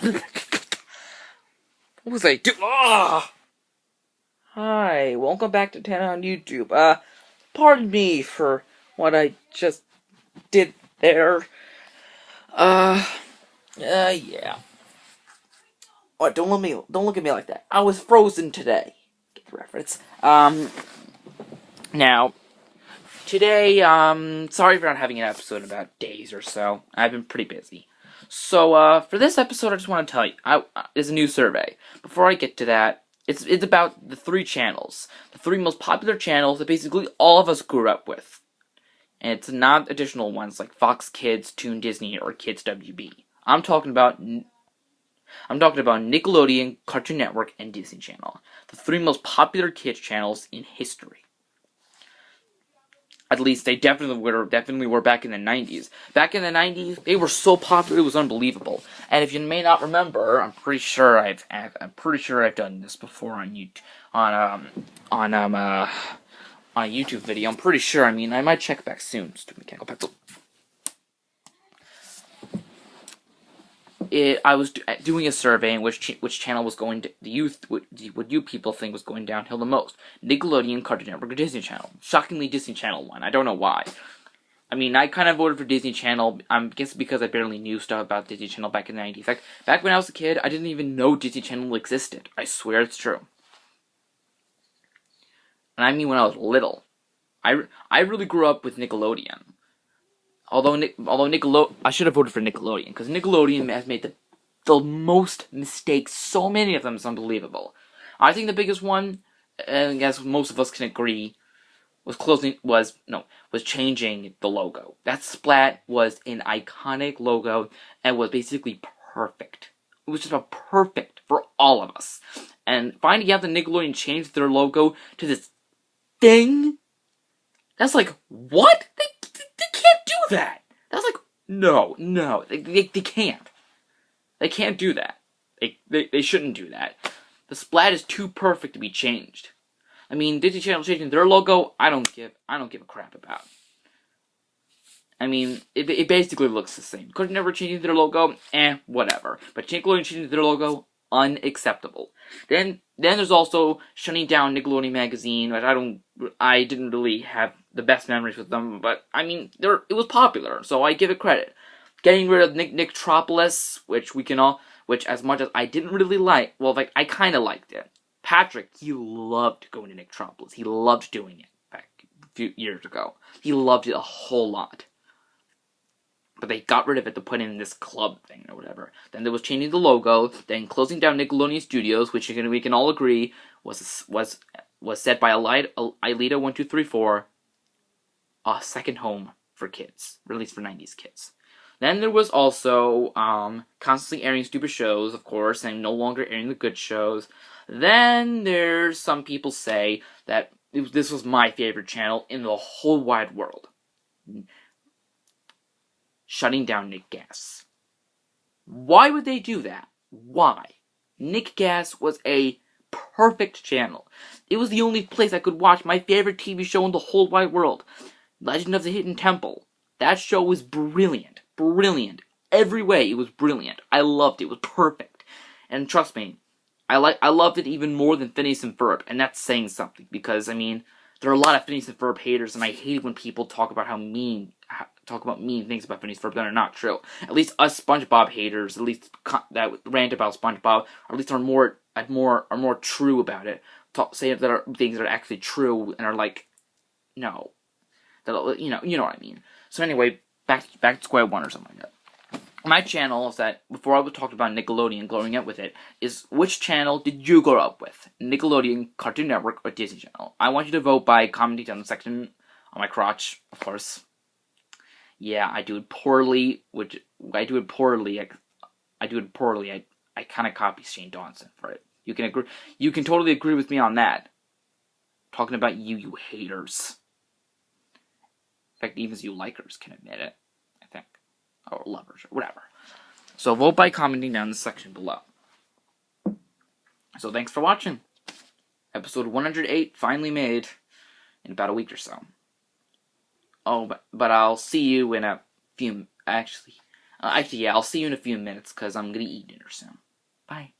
What was I doing? Ah! Hi, welcome back to 10 on YouTube. Pardon me for what I just did there. Yeah. What? Don't look at me like that. I was frozen today. Get the reference. Now, today, sorry for not having an episode in about days or so. I've been pretty busy. So, for this episode, I just want to tell you, there's a new survey. Before I get to that, it's about the three channels. The three most popular channels that basically all of us grew up with. And it's not additional ones like Fox Kids, Toon Disney, or Kids WB. I'm talking about Nickelodeon, Cartoon Network, and Disney Channel. The three most popular kids channels in history. At least they definitely were back in the 90s. Back in the 90s, they were so popular it was unbelievable. And if you may not remember, I'm pretty sure I've done this before on YouTube, on a YouTube video. I'm pretty sure. I mean, I might check back soon. Stupid mechanical pencil. I was doing a survey in which channel was going to what you people think was going downhill the most: Nickelodeon, Cartoon Network, or Disney Channel. Shockingly, Disney Channel won. I don't know why. I mean, I kind of voted for Disney Channel. I guess because I barely knew stuff about Disney Channel back in the 90s. In fact, back when I was a kid, I didn't even know Disney Channel existed. I swear it's true. And I mean when I was little. I really grew up with Nickelodeon. Although Nickelodeon, I should have voted for Nickelodeon, because Nickelodeon has made the most mistakes, so many of them, is unbelievable. I think the biggest one, and I guess most of us can agree, was changing the logo. That Splat was an iconic logo, and was basically perfect. It was just about perfect for all of us. And finding out that Nickelodeon changed their logo to this thing, that's like, what? They can't do that. That's like, no, they can't. They can't do that. They shouldn't do that. The Splat is too perfect to be changed. I mean, Disney Channel changing their logo, I don't give a crap about. I mean, it basically looks the same. Cartoon Network changing their logo, whatever. But Nickelodeon changing their logo, unacceptable. Then there's also shutting down Nickelodeon magazine, which I didn't really have the best memories with them, but I mean, it was popular, so I give it credit. Getting rid of Nicktropolis, which as much as I didn't really like, well, like, I kind of liked it. Patrick, he loved going to Nicktropolis. He loved doing it back a few years ago. He loved it a whole lot. But they got rid of it to put in this club thing or whatever. Then there was changing the logo, then closing down Nickelodeon Studios, which we can all agree was set by Aelita1234, a second home for kids, released for 90s kids. Then there was also constantly airing stupid shows, of course, and no longer airing the good shows. Then there's some people say that this was my favorite channel in the whole wide world. Shutting down Nick Gas. Why would they do that? Why? Nick Gas was a perfect channel. It was the only place I could watch my favorite TV show in the whole wide world, Legend of the Hidden Temple. That show was brilliant. Brilliant. Every way it was brilliant. I loved it. It was perfect. And trust me, I loved it even more than Phineas and Ferb, and that's saying something, because, I mean, there are a lot of Phineas and Ferb haters, and I hate when people talk about mean things about Phineas and Ferb that are not true. At least us SpongeBob haters, at least that rant about SpongeBob, or at least are more true about it. Say that are things that are actually true and are like, no, that, you know what I mean. So anyway, back to square one or something like that. My channel is that, before I would talk about Nickelodeon, growing up with it, is which channel did you grow up with? Nickelodeon, Cartoon Network, or Disney Channel? I want you to vote by commenting down the section on my crotch, of course. Yeah, I do it poorly, I kind of copy Shane Dawson for it. You can totally agree with me on that. Talking about you haters. In fact, even you likers can admit it, I think. Or lovers, or whatever. So vote by commenting down in the section below. So thanks for watching. Episode 108 finally made in about a week or so. Oh, but I'll see you in a few, actually, Actually, yeah, I'll see you in a few minutes because I'm gonna eat dinner soon. Bye.